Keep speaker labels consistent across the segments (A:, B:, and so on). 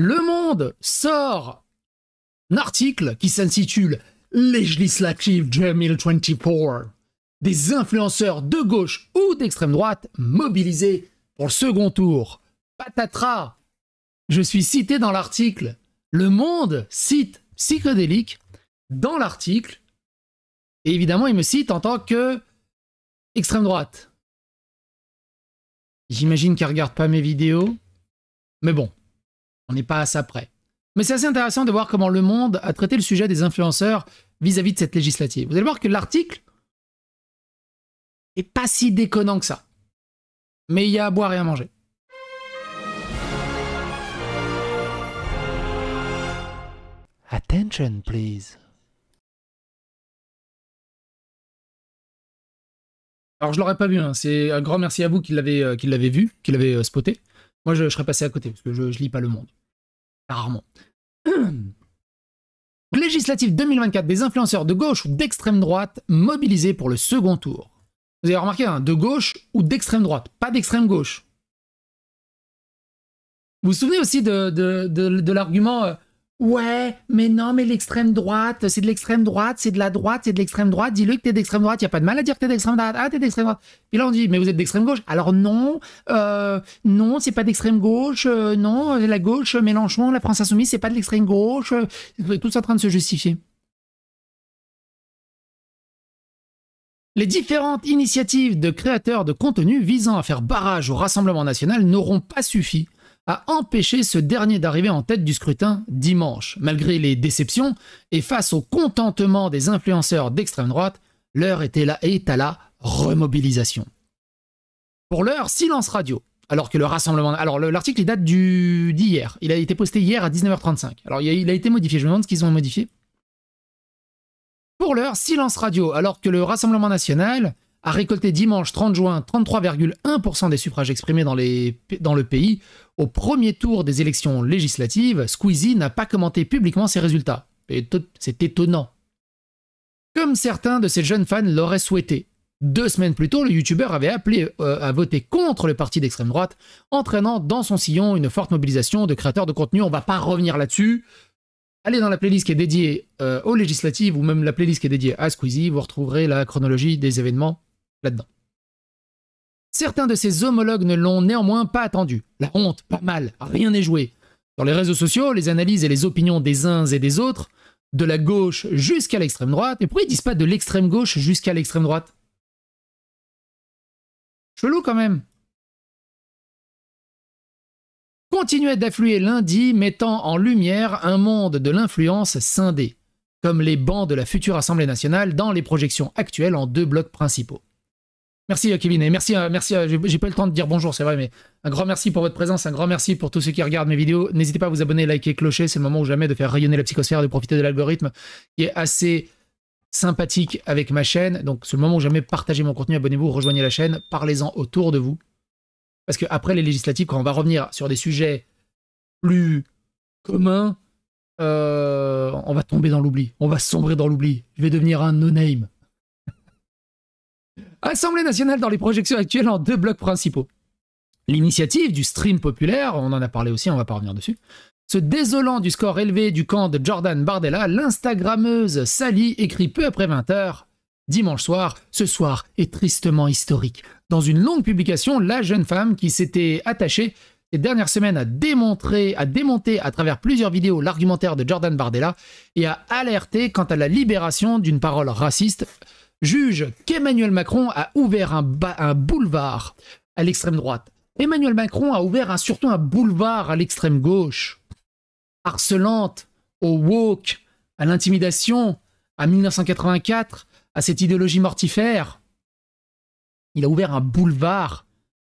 A: Le Monde sort un article qui s'intitule Legislative 2024. Des influenceurs de gauche ou d'extrême droite mobilisés pour le second tour. Patatras. Je suis cité dans l'article. Le Monde cite Psychodélique dans l'article. Et évidemment, il me cite en tant que extrême droite. J'imagine qu'il ne regarde pas mes vidéos. Mais bon, on n'est pas à ça près. Mais c'est assez intéressant de voir comment Le Monde a traité le sujet des influenceurs vis-à-vis de cette législative. Vous allez voir que l'article est pas si déconnant que ça. Mais il y a à boire et à manger. Attention, please. Alors je l'aurais pas vu, hein. C'est un grand merci à vous qui l'avez vu, qui l'avez spoté. Moi je serais passé à côté, parce que je lis pas Le Monde. Rarement. Législative 2024, des influenceurs de gauche ou d'extrême droite mobilisés pour le second tour. Vous avez remarqué, hein, de gauche ou d'extrême droite, pas d'extrême gauche. Vous vous souvenez aussi de l'argument ouais, mais non, mais l'extrême droite, c'est de l'extrême droite, c'est de la droite, c'est de l'extrême droite, dis-le que t'es d'extrême droite, y a pas de mal à dire que t'es d'extrême droite, ah t'es d'extrême droite. Puis là on dit, mais vous êtes d'extrême gauche. Alors non, non, c'est pas d'extrême gauche, non, la gauche, Mélenchon, la France Insoumise, c'est pas de l'extrême gauche, tout ça en train de se justifier. Les différentes initiatives de créateurs de contenu visant à faire barrage au Rassemblement national n'auront pas suffi à empêcher ce dernier d'arriver en tête du scrutin dimanche. Malgré les déceptions et face au contentement des influenceurs d'extrême droite, l'heure est à la remobilisation. Pour l'heure, silence radio. Alors que le Rassemblement... Alors l'article il date d'hier. Il a été posté hier à 19h35. Alors il a été modifié. Je me demande ce qu'ils ont modifié. Pour l'heure, silence radio. Alors que le Rassemblement national a récolté dimanche 30 juin 33,1% des suffrages exprimés dans le pays. Au premier tour des élections législatives, Squeezie n'a pas commenté publiquement ses résultats. C'est étonnant. Comme certains de ses jeunes fans l'auraient souhaité. 2 semaines plus tôt, le youtubeur avait appelé à voter contre le parti d'extrême droite, entraînant dans son sillon une forte mobilisation de créateurs de contenu. On ne va pas revenir là-dessus. Allez dans la playlist qui est dédiée aux législatives ou même la playlist qui est dédiée à Squeezie, vous retrouverez la chronologie des événements là-dedans. Certains de ses homologues ne l'ont néanmoins pas attendu. La honte, pas mal, rien n'est joué. Sur les réseaux sociaux, les analyses et les opinions des uns et des autres, de la gauche jusqu'à l'extrême droite, et pourquoi ils disent pas de l'extrême gauche jusqu'à l'extrême droite? Chelou quand même. Continuait d'affluer lundi, mettant en lumière un monde de l'influence scindé, comme les bancs de la future Assemblée nationale dans les projections actuelles en 2 blocs principaux. Merci Kevin, et merci, j'ai pas eu le temps de dire bonjour, c'est vrai, mais un grand merci pour votre présence, un grand merci pour tous ceux qui regardent mes vidéos. N'hésitez pas à vous abonner, liker, clocher, c'est le moment ou jamais de faire rayonner la psychosphère, de profiter de l'algorithme qui est assez sympathique avec ma chaîne. Donc c'est le moment où jamais partagez mon contenu, abonnez-vous, rejoignez la chaîne, parlez-en autour de vous. Parce qu'après les législatives, quand on va revenir sur des sujets plus communs, on va tomber dans l'oubli, on va sombrer dans l'oubli. Je vais devenir un no-name. Assemblée nationale dans les projections actuelles en 2 blocs principaux. L'initiative du stream populaire, on en a parlé aussi, on va pas revenir dessus, se désolant du score élevé du camp de Jordan Bardella, l'Instagrammeuse Sally écrit peu après 20h, dimanche soir, ce soir est tristement historique. Dans une longue publication, la jeune femme qui s'était attachée ces dernières semaines à démonter à travers plusieurs vidéos l'argumentaire de Jordan Bardella et à alerter quant à la libération d'une parole raciste, juge qu'Emmanuel Macron a ouvert un boulevard à l'extrême droite. Emmanuel Macron a ouvert surtout un boulevard à l'extrême gauche, harcelante, au woke, à l'intimidation, à 1984, à cette idéologie mortifère. Il a ouvert un boulevard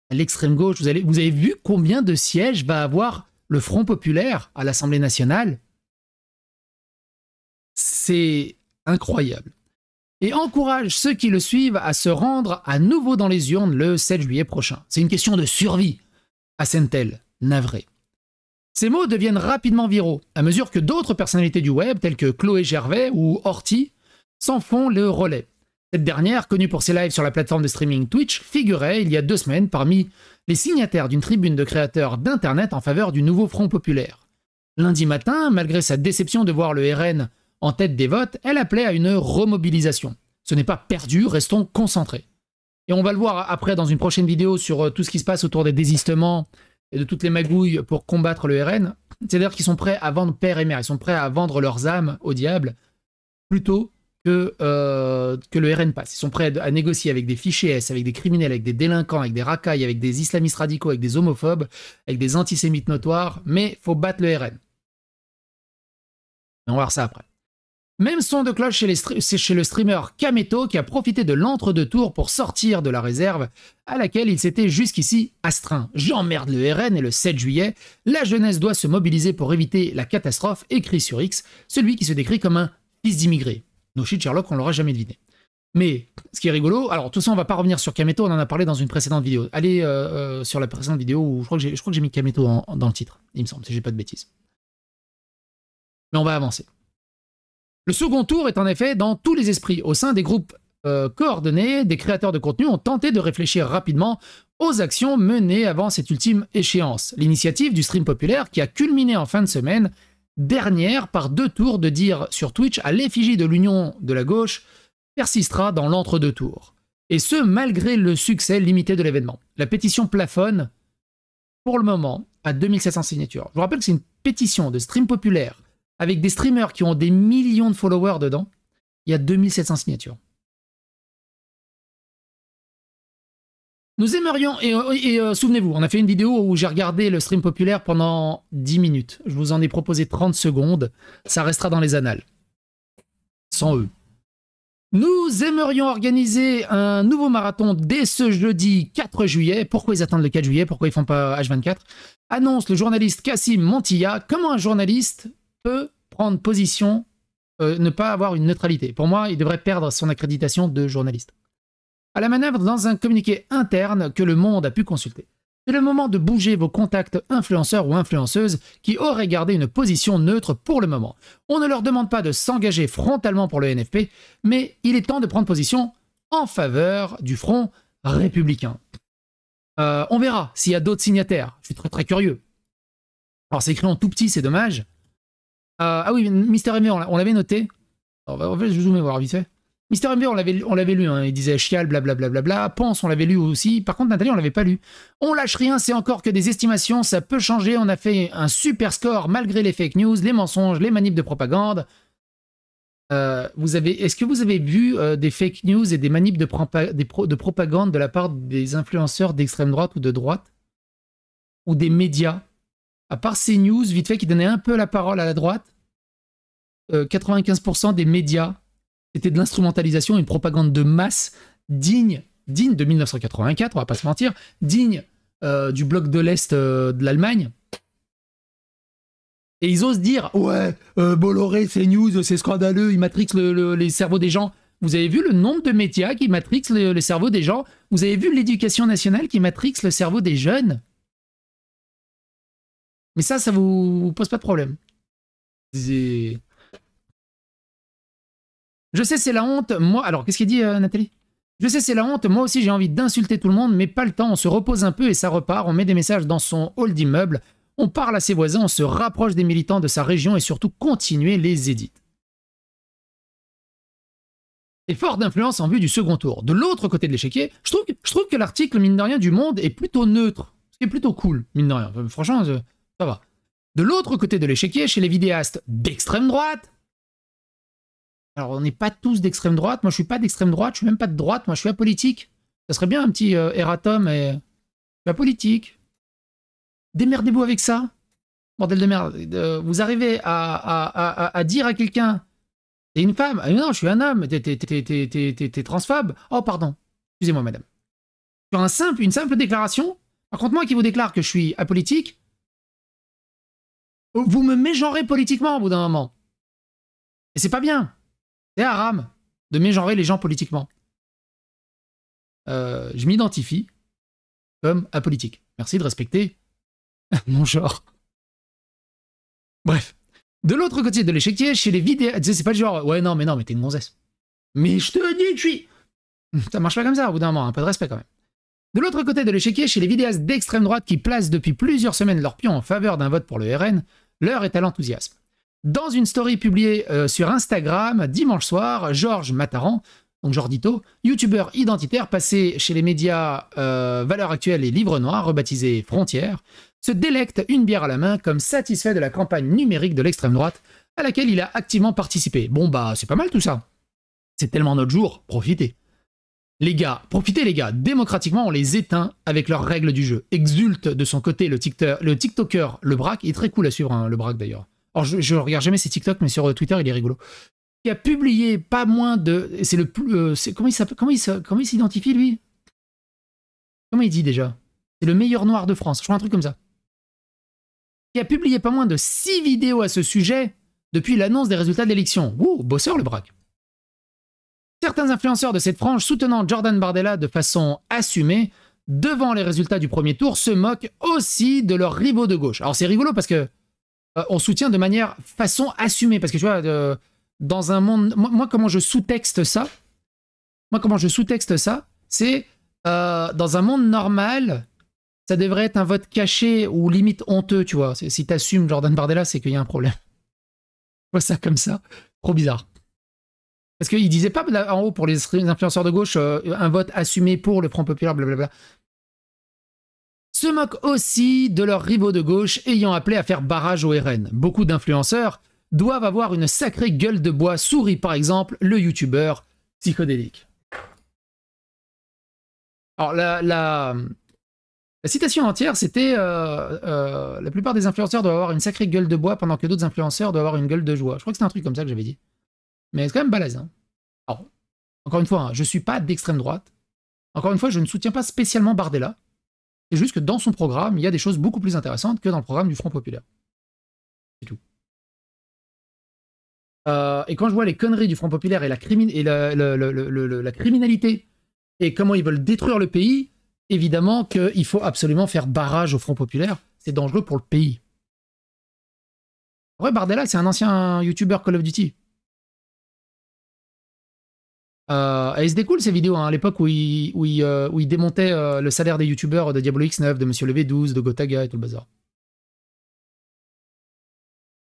A: à l'extrême gauche. Vous avez vu combien de sièges va avoir le Front populaire à l'Assemblée nationale? C'est incroyable. Et encourage ceux qui le suivent à se rendre à nouveau dans les urnes le 7 juillet prochain. C'est une question de survie, assène-t-elle, navrée. Ces mots deviennent rapidement viraux, à mesure que d'autres personnalités du web, telles que Chloé Gervais ou Horty, s'en font le relais. Cette dernière, connue pour ses lives sur la plateforme de streaming Twitch, figurait il y a 2 semaines parmi les signataires d'une tribune de créateurs d'Internet en faveur du nouveau Front populaire. Lundi matin, malgré sa déception de voir le RN en tête des votes, elle appelait à une remobilisation. Ce n'est pas perdu, restons concentrés. Et on va le voir après dans une prochaine vidéo sur tout ce qui se passe autour des désistements et de toutes les magouilles pour combattre le RN. C'est-à-dire qu'ils sont prêts à vendre père et mère, ils sont prêts à vendre leurs âmes au diable plutôt que le RN passe. Ils sont prêts à négocier avec des fichiers S, avec des criminels, avec des délinquants, avec des racailles, avec des islamistes radicaux, avec des homophobes, avec des antisémites notoires, mais faut battre le RN. On va voir ça après. Même son de cloche chez le streamer Kameto qui a profité de l'entre-deux-tours pour sortir de la réserve à laquelle il s'était jusqu'ici astreint. J'emmerde le RN et le 7 juillet, la jeunesse doit se mobiliser pour éviter la catastrophe, écrit sur X, celui qui se décrit comme un fils d'immigré. No shit Sherlock, on l'aura jamais deviné. Mais ce qui est rigolo, alors tout ça on va pas revenir sur Kameto, on en a parlé dans une précédente vidéo. Allez sur la précédente vidéo où je crois que j'ai mis Kameto dans le titre, il me semble, si j'ai pas de bêtises. Mais on va avancer. Le second tour est en effet dans tous les esprits. Au sein des groupes coordonnés, des créateurs de contenu ont tenté de réfléchir rapidement aux actions menées avant cette ultime échéance. L'initiative du stream populaire qui a culminé en fin de semaine dernière par 2 tours de dire sur Twitch à l'effigie de l'union de la gauche persistera dans l'entre-deux tours. Et ce, malgré le succès limité de l'événement. La pétition plafonne pour le moment à 2700 signatures. Je vous rappelle que c'est une pétition de stream populaire avec des streamers qui ont des millions de followers dedans, il y a 2700 signatures. Nous aimerions, et souvenez-vous, on a fait une vidéo où j'ai regardé le stream populaire pendant 10 minutes. Je vous en ai proposé 30 secondes, ça restera dans les annales. Sans eux. Nous aimerions organiser un nouveau marathon dès ce jeudi 4 juillet. Pourquoi ils attendent le 4 juillet? Pourquoi ils font pas H24? Annonce le journaliste Kassim Montilla. Comment un journaliste peut prendre position, ne pas avoir une neutralité. Pour moi, il devrait perdre son accréditation de journaliste. À la manœuvre dans un communiqué interne que le monde a pu consulter. C'est le moment de bouger vos contacts influenceurs ou influenceuses qui auraient gardé une position neutre pour le moment. On ne leur demande pas de s'engager frontalement pour le NFP, mais il est temps de prendre position en faveur du front républicain. On verra s'il y a d'autres signataires. Je suis très très curieux. Alors c'est écrit en tout petit, c'est dommage. Ah oui, Mister MV, on l'avait noté. Alors, je vais zoomer voir vite fait. Mister MV, on l'avait lu, hein. Il disait chial, blablabla. Ponce, on l'avait lu aussi. Par contre, Nathalie, on l'avait pas lu. On lâche rien, c'est encore que des estimations, ça peut changer. On a fait un super score malgré les fake news, les mensonges, les manips de propagande. Est-ce que vous avez vu des fake news et des manips de propagande de la part des influenceurs d'extrême droite ou de droite? Ou des médias? À part ces news, vite fait, qui donnaient un peu la parole à la droite, 95% des médias, c'était de l'instrumentalisation, une propagande de masse digne de 1984, on va pas se mentir, digne du bloc de l'Est de l'Allemagne. Et ils osent dire « Ouais, Bolloré, c'est news, c'est scandaleux, il matrixe les cerveaux des gens. » Vous avez vu le nombre de médias qui matrixent le cerveau des gens? Vous avez vu l'éducation nationale qui matrixe le cerveau des jeunes? Mais ça vous pose pas de problème. Je sais, c'est la honte. Moi, alors, qu'est-ce qu'il dit, Nathalie? Je sais, c'est la honte. Moi aussi, j'ai envie d'insulter tout le monde, mais pas le temps. On se repose un peu et ça repart. On met des messages dans son hall d'immeuble. On parle à ses voisins. On se rapproche des militants de sa région et surtout continuer les édits. Et fort d'influence en vue du second tour. De l'autre côté de l'échiquier, je trouve que l'article, mine de rien, du Monde est plutôt neutre. Ce qui est plutôt cool, mine de rien. Franchement, ça va. De l'autre côté de l'échiquier, chez les vidéastes d'extrême droite, alors on n'est pas tous d'extrême droite, moi je suis pas d'extrême droite, je suis même pas de droite, moi je suis apolitique. Ça serait bien un petit erratum, et je suis apolitique. Démerdez-vous avec ça, bordel de merde. Vous arrivez à dire à quelqu'un, t'es une femme, ah, non je suis un homme, t'es transphobe, oh pardon, excusez-moi madame. Sur une simple déclaration, par contre moi qui vous déclare que je suis apolitique, vous me mégenrez politiquement au bout d'un moment. Et c'est pas bien. C'est haram de mégenrer les gens politiquement. Je m'identifie comme apolitique. Merci de respecter mon genre. Bref. De l'autre côté de l'échiquier, chez les vidéastes, c'est pas le genre, ouais, non, mais t'es une gonzesse. Mais je te dis que je suis... Ça marche pas comme ça, au bout d'un moment, un peu de respect quand même. De l'autre côté de l'échiquier, chez les vidéastes d'extrême droite qui placent depuis plusieurs semaines leur pion en faveur d'un vote pour le RN, L'heure est à l'enthousiasme. Dans une story publiée sur Instagram, dimanche soir, Georges Mataran, donc Jordito, youtubeur identitaire passé chez les médias Valeurs Actuelles et Livre Noir, rebaptisé Frontières, se délecte une bière à la main comme satisfait de la campagne numérique de l'extrême droite à laquelle il a activement participé. Bon bah, c'est pas mal tout ça. C'est tellement notre jour, profitez. Les gars, profitez les gars, démocratiquement on les éteint avec leurs règles du jeu. Exulte de son côté le TikToker Le Braque, il est très cool à suivre hein, Le Braque d'ailleurs. Alors je regarde jamais ses TikTok mais sur Twitter il est rigolo. Qui a publié pas moins de... C'est le plus... comment il s'identifie lui? Comment il dit déjà? C'est le meilleur noir de France, je crois un truc comme ça. Qui a publié pas moins de 6 vidéos à ce sujet depuis l'annonce des résultats de l'élection. Ouh, bosseur Le Braque. Certains influenceurs de cette frange soutenant Jordan Bardella de façon assumée, devant les résultats du premier tour, se moquent aussi de leurs rivaux de gauche. Alors c'est rigolo parce que on soutient de façon assumée. Parce que tu vois, dans un monde... Moi comment je sous-texte ça? C'est dans un monde normal, ça devrait être un vote caché ou limite honteux, tu vois. Si t'assumes Jordan Bardella, c'est qu'il y a un problème. Je vois ça comme ça. Trop bizarre. Parce qu'il disait pas là, en haut pour les influenceurs de gauche un vote assumé pour le Front Populaire, blablabla. Se moquent aussi de leurs rivaux de gauche ayant appelé à faire barrage au RN. Beaucoup d'influenceurs doivent avoir une sacrée gueule de bois, sourit par exemple le youtubeur psychodélique. Alors la citation entière c'était la plupart des influenceurs doivent avoir une sacrée gueule de bois pendant que d'autres influenceurs doivent avoir une gueule de joie. Je crois que c'est un truc comme ça que j'avais dit. Mais c'est quand même balèze. Hein. Alors, encore une fois, hein, je ne suis pas d'extrême droite. Encore une fois, je ne soutiens pas spécialement Bardella. C'est juste que dans son programme, il y a des choses beaucoup plus intéressantes que dans le programme du Front Populaire. C'est tout. Et quand je vois les conneries du Front Populaire et la criminalité et comment ils veulent détruire le pays, évidemment qu'il faut absolument faire barrage au Front Populaire. C'est dangereux pour le pays. En vrai, Bardella, c'est un ancien youtubeur Call of Duty. C'était cool ces vidéos, hein, à l'époque où il démontait le salaire des youtubeurs de Diablo X9, de Monsieur le V12, de Gotaga et tout le bazar.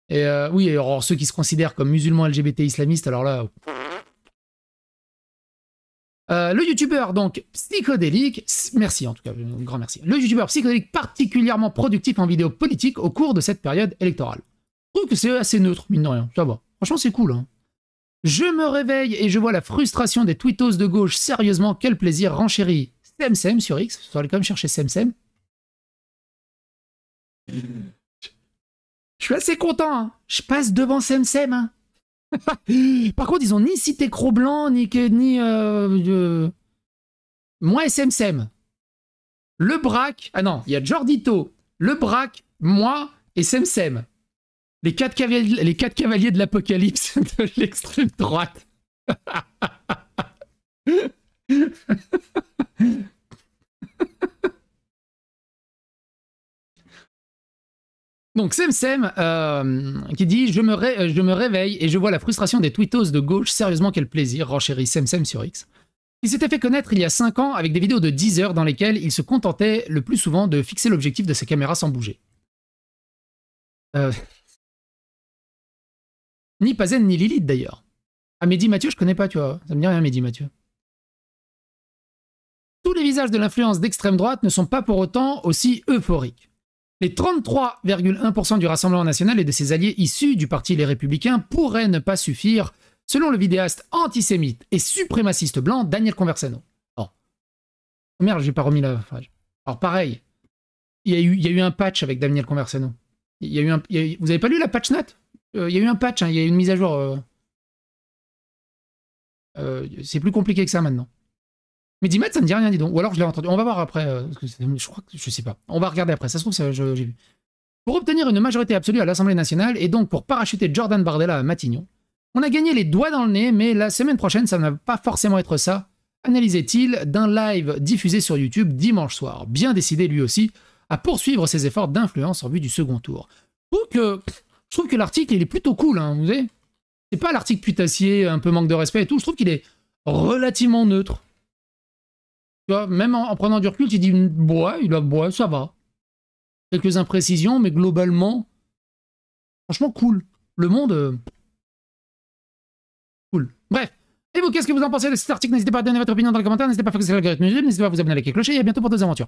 A: Et oui, alors ceux qui se considèrent comme musulmans LGBT islamistes, alors là... le youtubeur donc psychodélique, merci en tout cas, un grand merci. Le youtubeur psychodélique particulièrement productif en vidéo politique au cours de cette période électorale. Je trouve que c'est assez neutre, mine de rien, ça va. Franchement c'est cool, hein. Je me réveille et je vois la frustration des tweetos de gauche. Sérieusement, quel plaisir, renchérit Semsem sur X. Il faudrait quand même chercher Semsem. Je suis assez content, hein. Je passe devant Semsem. Hein. Par contre, ils ont ni cité Cro-Blanc, ni moi et Semsem. Le Braque. Ah non, il y a Jordito, Le Braque, moi et Semsem. Les quatre cavaliers de l'apocalypse de l'extrême droite. Donc Semsem qui dit je me réveille et je vois la frustration des tweetos de gauche. Sérieusement quel plaisir, renchérit Semsem sur X. Il s'était fait connaître il y a 5 ans avec des vidéos de 10 heures dans lesquelles il se contentait le plus souvent de fixer l'objectif de sa caméra sans bouger. Ni Pazen ni Lilith d'ailleurs. Ah, Mehdi Mathieu, je connais pas, tu vois. Ça me dit rien, Mehdi Mathieu. Tous les visages de l'influence d'extrême droite ne sont pas pour autant aussi euphoriques. Les 33,1% du Rassemblement national et de ses alliés issus du parti Les Républicains pourraient ne pas suffire, selon le vidéaste antisémite et suprémaciste blanc Daniel Conversano. Oh merde, j'ai pas remis la phrase. Alors pareil, il y a eu un patch avec Daniel Conversano. Vous avez pas lu la patch note? Il y a eu un patch, hein, il y a eu une mise à jour. C'est plus compliqué que ça maintenant. Mais Dimat, ça me dit rien, dis donc. Ou alors je l'ai entendu. On va voir après. Je crois que je sais pas. On va regarder après. Ça se trouve, j'ai vu. Pour obtenir une majorité absolue à l'Assemblée nationale et donc pour parachuter Jordan Bardella à Matignon, on a gagné les doigts dans le nez, mais la semaine prochaine, ça ne va pas forcément être ça, analysait-il d'un live diffusé sur YouTube dimanche soir. Bien décidé lui aussi à poursuivre ses efforts d'influence en vue du second tour. Je trouve que l'article, il est plutôt cool, hein, vous savez. C'est pas l'article putassier, un peu manque de respect et tout. Je trouve qu'il est relativement neutre. Tu vois, même en prenant du recul, tu dis, ouais, ça va. Quelques imprécisions, mais globalement, Franchement, cool. Le monde... cool. Bref. Et vous, qu'est-ce que vous en pensez de cet article? N'hésitez pas à donner votre opinion dans les commentaires. N'hésitez pas à faire que c'est l'algorithme YouTube. N'hésitez pas à vous abonner avec les clochers. Et à bientôt pour d'autres aventures.